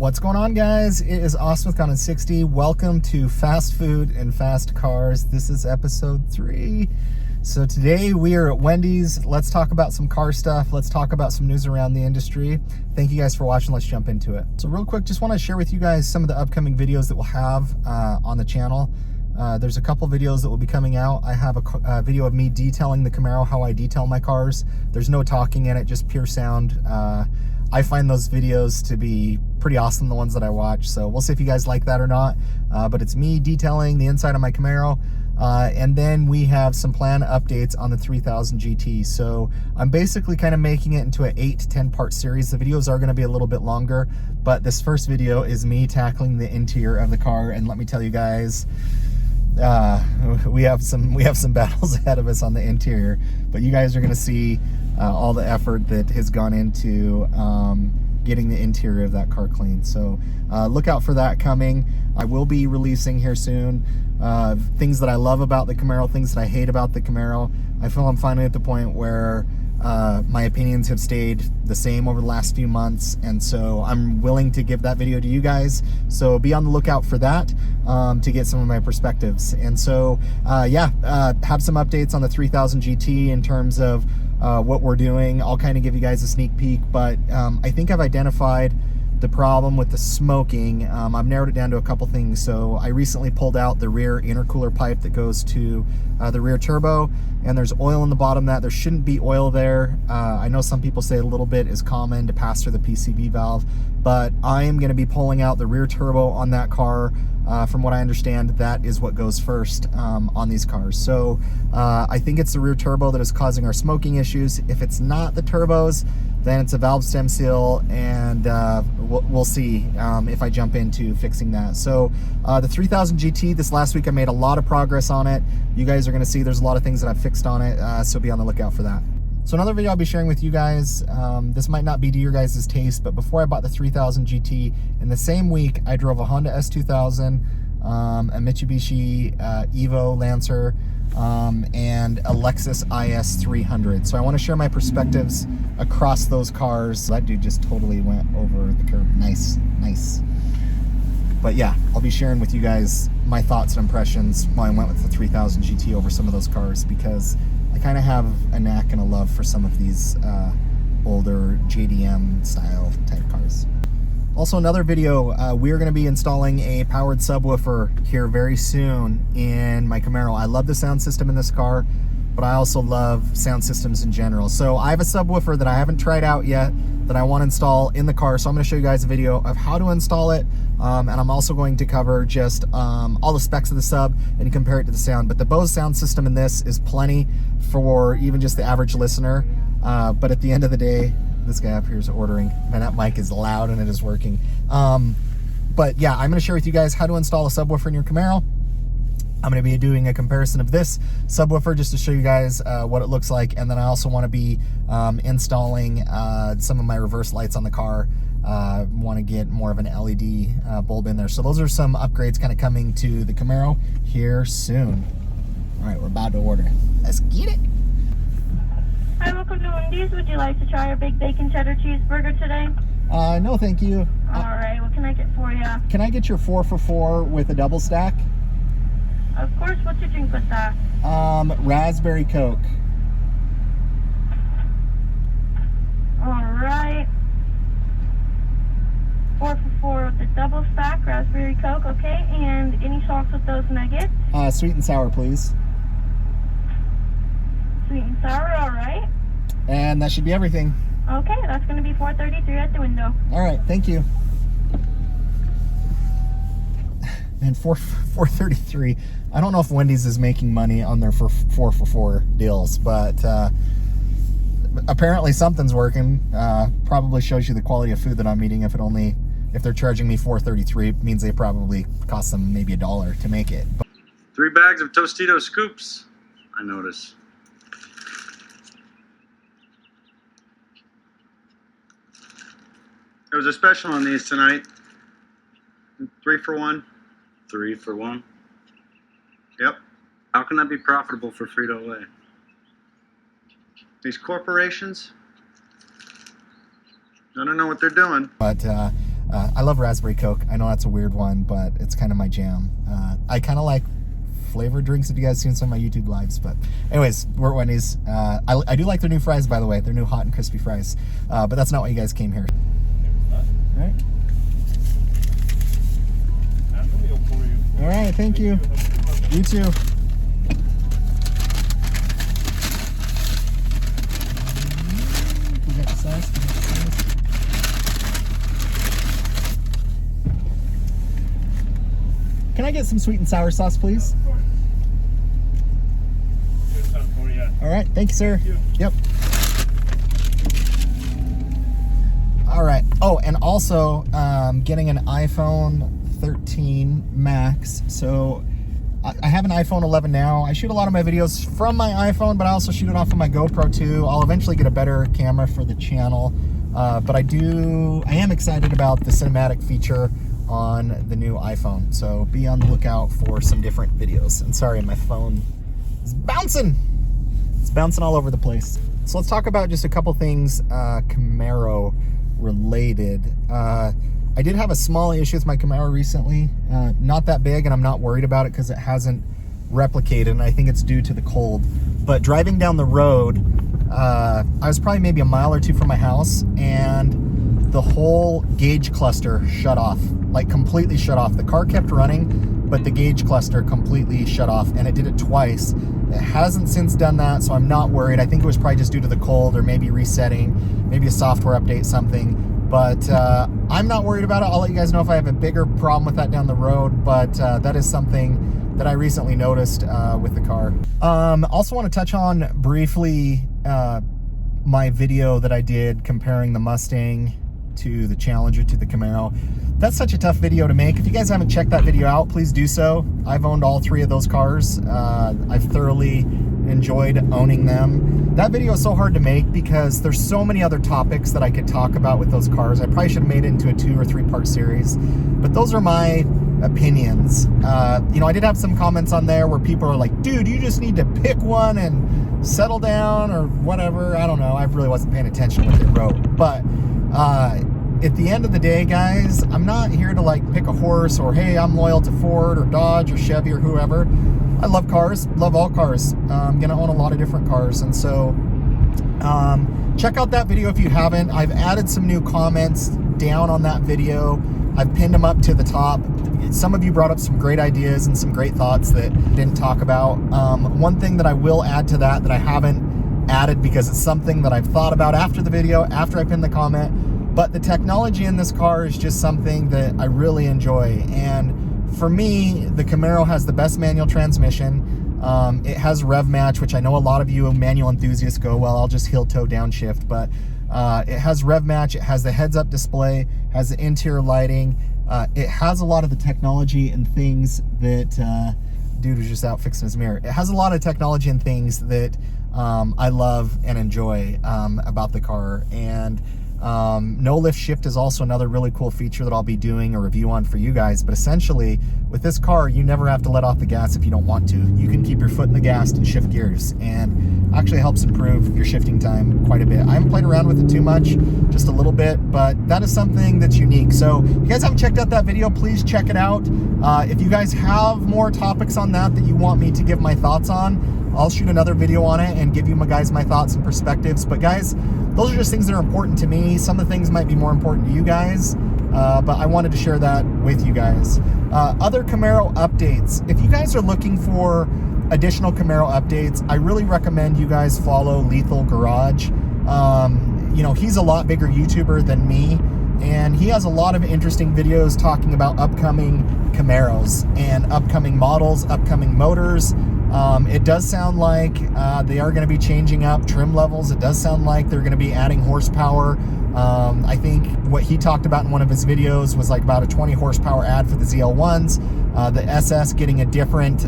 What's going on, guys? It is Austin with Content 60. Welcome to Fast Food and Fast Cars. This is episode 3. So today we are at Wendy's. Let's talk about some car stuff. Let's talk about some news around the industry. Thank you guys for watching. Let's jump into it. So real quick, just want to share with you guys some of the upcoming videos that we'll have on the channel. There's a couple videos that will be coming out. I have a video of me detailing the Camaro, how I detail my cars. There's no talking in it, just pure sound. I find those videos to be pretty awesome, the ones that I watch. So we'll see if you guys like that or not. But it's me detailing the inside of my Camaro. And then we have some plan updates on the 3000 GT. So I'm basically kind of making it into an 8 to 10 part series. The videos are going to be a little bit longer, but this first video is me tackling the interior of the car. And let me tell you guys, we have some battles ahead of us on the interior, but you guys are going to see all the effort that has gone into getting the interior of that car clean. So look out for that coming. I will be releasing here soon things that I love about the Camaro, things that I hate about the Camaro. I feel I'm finally at the point where my opinions have stayed the same over the last few months, and so I'm willing to give that video to you guys. So be on the lookout for that to get some of my perspectives. And so have some updates on the 3000 GT in terms of what we're doing. I'll kind of give you guys a sneak peek, but I think I've identified the problem with the smoking. I've narrowed it down to a couple things. So I recently pulled out the rear intercooler pipe that goes to the rear turbo, and there's oil in the bottom of that. There shouldn't be oil there. I know some people say a little bit is common to pass through the PCV valve, but I am going to be pulling out the rear turbo on that car. From what I understand, that is what goes first on these cars. So I think it's the rear turbo that is causing our smoking issues. If it's not the turbos, then it's a valve stem seal, and we'll see if I jump into fixing that. So the 3000 GT, this last week I made a lot of progress on it. You guys are going to see there's a lot of things that I've fixed on it, so be on the lookout for that. So another video I'll be sharing with you guys, this might not be to your guys' taste, but before I bought the 3000 GT, in the same week I drove a Honda S2000, a Mitsubishi Evo Lancer, and a Lexus IS 300. So I want to share my perspectives across those cars. That dude just totally went over the curb. Nice. But yeah, I'll be sharing with you guys my thoughts and impressions while I went with the 3000 GT over some of those cars, because I kind of have a knack and a love for some of these older JDM style type cars. Also, another video, we're going to be installing a powered subwoofer here very soon in my Camaro. I love the sound system in this car, but I also love sound systems in general. So I have a subwoofer that I haven't tried out yet that I want to install in the car. So I'm going to show you guys a video of how to install it. And I'm also going to cover just all the specs of the sub and compare it to the sound. But the Bose sound system in this is plenty for even just the average listener. But at the end of the day, this guy up here is ordering, and that mic is loud and it is working. But yeah, I'm going to share with you guys how to install a subwoofer in your Camaro. I'm going to be doing a comparison of this subwoofer just to show you guys what it looks like. And then I also want to be installing some of my reverse lights on the car. Want to get more of an LED bulb in there. So those are some upgrades kind of coming to the Camaro here soon. All right, we're about to order. Let's get it. Hi, welcome to Wendy's. Would you like to try our big bacon cheddar cheeseburger today? No, thank you. All right, what can I get for you? Can I get your 4 for $4 with a double stack? Of course. What's your drink with that? Raspberry Coke. All right. 4 for $4 with the double stack, raspberry Coke, okay? And any sauce with those nuggets? Sweet and sour, please. Sweet and sour, all right. And that should be everything. Okay, that's going to be $4.33 at the window. All right, thank you. And $4.33. I don't know if Wendy's is making money on their 4 for $4 deals, but apparently something's working. Probably shows you the quality of food that I'm eating. If they're charging me $4.33, it means they probably cost them maybe $1 to make it. 3 bags of Tostito scoops, I notice. There was a special on these tonight. 3 for 1. 3 for 1? Yep. How can that be profitable for Frito-Lay? These corporations, I don't know what they're doing. But I love raspberry Coke. I know that's a weird one, but it's kind of my jam. I kind of like flavored drinks, if you guys seen some of my YouTube lives. But anyways, we're at Wendy's. I do like their new fries, by the way. Their new hot and crispy fries. But that's not why you guys came here. All right. All right, thank you. You too. We got the sauce. Can I get some sweet and sour sauce, please? All right, thank you, sir. Thank you. Yep. All right. Oh, and also getting an iPhone 13 Max. So I have an iPhone 11 now. I shoot a lot of my videos from my iPhone, but I also shoot it off of my GoPro too. I'll eventually get a better camera for the channel. But I am excited about the cinematic feature on the new iPhone. So be on the lookout for some different videos. And sorry, my phone is bouncing. It's bouncing all over the place. So let's talk about just a couple things Camaro related. I did have a small issue with my Camaro recently. Not that big, and I'm not worried about it because it hasn't replicated, and I think it's due to the cold. But driving down the road, I was probably maybe a mile or two from my house, and the whole gauge cluster shut off, like completely shut off. The car kept running, but the gauge cluster completely shut off, and it did it twice. It hasn't since done that, so I'm not worried. I think it was probably just due to the cold, or maybe resetting, maybe a software update, something. But I'm not worried about it. I'll let you guys know if I have a bigger problem with that down the road, but that is something that I recently noticed with the car. Also want to touch on briefly my video that I did comparing the Mustang to the Challenger to the Camaro. That's such a tough video to make. If you guys haven't checked that video out, please do so. I've owned all three of those cars. I've thoroughly enjoyed owning them. That video is so hard to make because there's so many other topics that I could talk about with those cars. I probably should have made it into a 2 or 3 part series, but those are my opinions. You know, I did have some comments on there where people are like, dude, you just need to pick one and settle down or whatever. I don't know. I really wasn't paying attention to what they wrote, but at the end of the day, guys, I'm not here to like pick a horse or, hey, I'm loyal to Ford or Dodge or Chevy or whoever. I love cars, love all cars. I'm gonna own a lot of different cars. And so check out that video if you haven't. I've added some new comments down on that video. I've pinned them up to the top. Some of you brought up some great ideas and some great thoughts that I didn't talk about. One thing that I will add to that I haven't added because it's something that I've thought about after the video, after I pinned the comment, but the technology in this car is just something that I really enjoy. And for me, the Camaro has the best manual transmission. It has rev match, which I know a lot of you manual enthusiasts go, well, I'll just heel toe downshift, but it has rev match. It has the heads up display, has the interior lighting. It has a lot of the technology and things that, dude was just out fixing his mirror. It has a lot of technology and things that I love and enjoy about the car. And no lift shift is also another really cool feature that I'll be doing a review on for you guys. But essentially, with this car, you never have to let off the gas if you don't want to. You can keep your foot in the gas and shift gears, and actually helps improve your shifting time quite a bit. I haven't played around with it too much, just a little bit, but that is something that's unique. So if you guys haven't checked out that video, please check it out. If you guys have more topics on that you want me to give my thoughts on, I'll shoot another video on it and give you guys my thoughts and perspectives. But guys, those are just things that are important to me. Some of the things might be more important to you guys, but I wanted to share that with you guys. Other Camaro updates. If you guys are looking for additional Camaro updates, I really recommend you guys follow Lethal Garage. You know, he's a lot bigger YouTuber than me, and he has a lot of interesting videos talking about upcoming Camaros and upcoming models, upcoming motors. It does sound like they are going to be changing up trim levels. It does sound like they're going to be adding horsepower. I think what he talked about in one of his videos was like about a 20 horsepower add for the ZL1s. The SS getting a different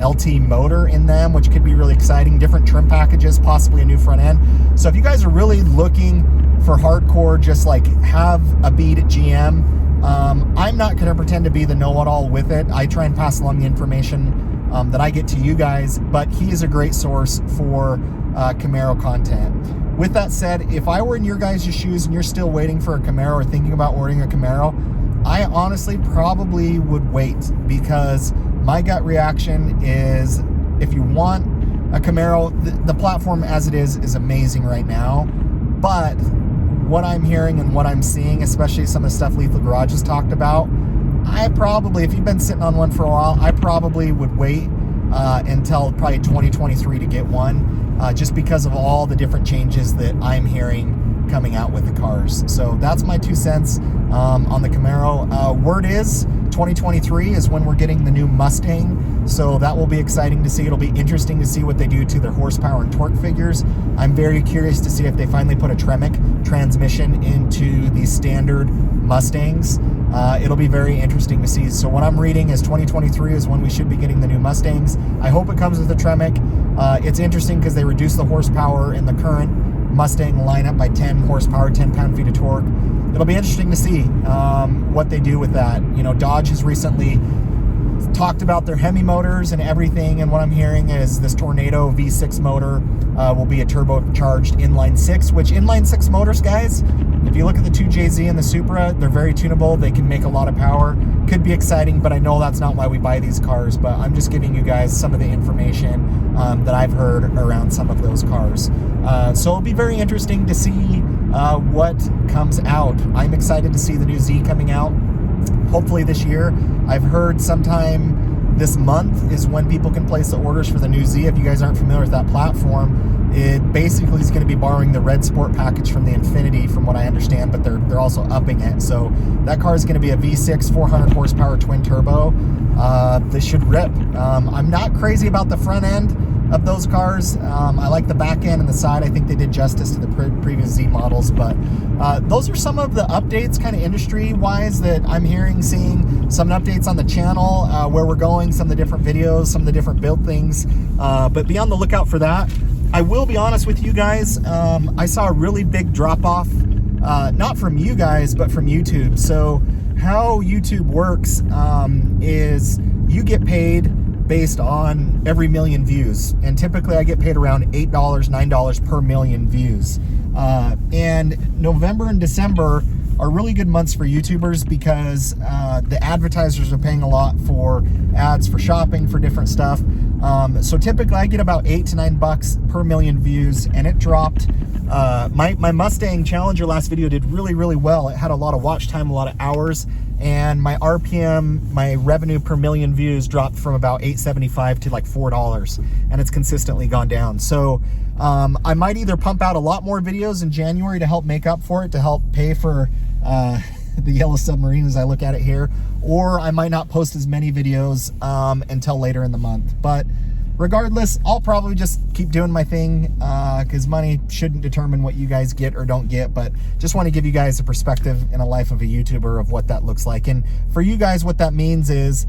LT motor in them, which could be really exciting. Different trim packages, possibly a new front end. So if you guys are really looking for hardcore, just like have a beat at GM, I'm not going to pretend to be the know-it-all with it. I try and pass along the information that I get to you guys, but he is a great source for Camaro content. with that said, if I were in your guys' shoes and you're still waiting for a Camaro or thinking about ordering a Camaro, I honestly probably would wait, because my gut reaction is, if you want a Camaro, the platform as it is amazing right now. But what I'm hearing and what I'm seeing, especially some of the stuff Lethal Garage has talked about, I probably, if you've been sitting on one for a while, I probably would wait until probably 2023 to get one, just because of all the different changes that I'm hearing coming out with the cars. So that's my 2 cents on the Camaro. Word is 2023 is when we're getting the new Mustang, so that will be exciting to see. It'll be interesting to see what they do to their horsepower and torque figures. I'm very curious to see if they finally put a Tremec transmission into the standard Mustangs. It'll be very interesting to see. So what I'm reading is 2023 is when we should be getting the new Mustangs. I hope it comes with a Tremec. It's interesting because they reduce the horsepower in the current Mustang lineup by 10 horsepower, 10 pound-feet of torque. It'll be interesting to see what they do with that. You know, Dodge has recently talked about their Hemi motors and everything, and what I'm hearing is this Tornado V6 motor will be a turbocharged inline 6, which inline 6 motors, guys, if you look at the 2JZ and the Supra, they're very tunable. They can make a lot of power. Could be exciting, but I know that's not why we buy these cars. But I'm just giving you guys some of the information that I've heard around some of those cars. So it'll be very interesting to see what comes out. I'm excited to see the new Z coming out, hopefully this year. I've heard sometime this month is when people can place the orders for the new Z. If you guys aren't familiar with that platform, it basically is going to be borrowing the Red Sport package from the Infiniti, from what I understand, but they're also upping it. So that car is going to be a V6 400 horsepower twin turbo. This should rip. I'm not crazy about the front end of those cars. I like the back end and the side. I think they did justice to the previous Z models, but those are some of the updates kind of industry wise that I'm hearing, seeing some updates on the channel, where we're going, some of the different videos, some of the different build things, but be on the lookout for that. I will be honest with you guys, I saw a really big drop off, not from you guys, but from YouTube. So how YouTube works is you get paid based on every million views, and typically I get paid around $8, $9 per million views. And November and December are really good months for YouTubers because the advertisers are paying a lot for ads for shopping, for different stuff. So typically I get about $8 to $9 per million views, and it dropped. My Mustang Challenger last video did really, really well. It had a lot of watch time, a lot of hours, and my RPM, my revenue per million views, dropped from about $8.75 to like $4, and it's consistently gone down. So I might either pump out a lot more videos in January to help make up for it, to help pay for the Yellow Submarine as I look at it here, or I might not post as many videos until later in the month. But regardless, I'll probably just keep doing my thing, because money shouldn't determine what you guys get or don't get. But just want to give you guys a perspective in a life of a YouTuber of what that looks like. And for you guys, what that means is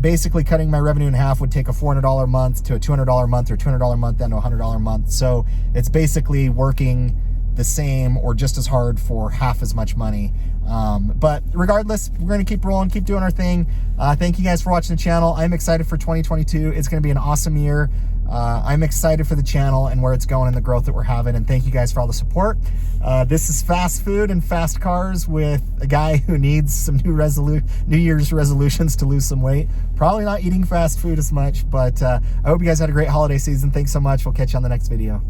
basically cutting my revenue in half would take a $400 month to a $200 month, or $200 month then to a $100 month. So it's basically working the same or just as hard for half as much money. But regardless, we're going to keep rolling, keep doing our thing. Thank you guys for watching the channel. I'm excited for 2022. It's going to be an awesome year. I'm excited for the channel and where it's going and the growth that we're having. And thank you guys for all the support. This is Fast Food and Fast Cars with a guy who needs some New Year's resolutions to lose some weight. Probably not eating fast food as much, but I hope you guys had a great holiday season. Thanks so much. We'll catch you on the next video.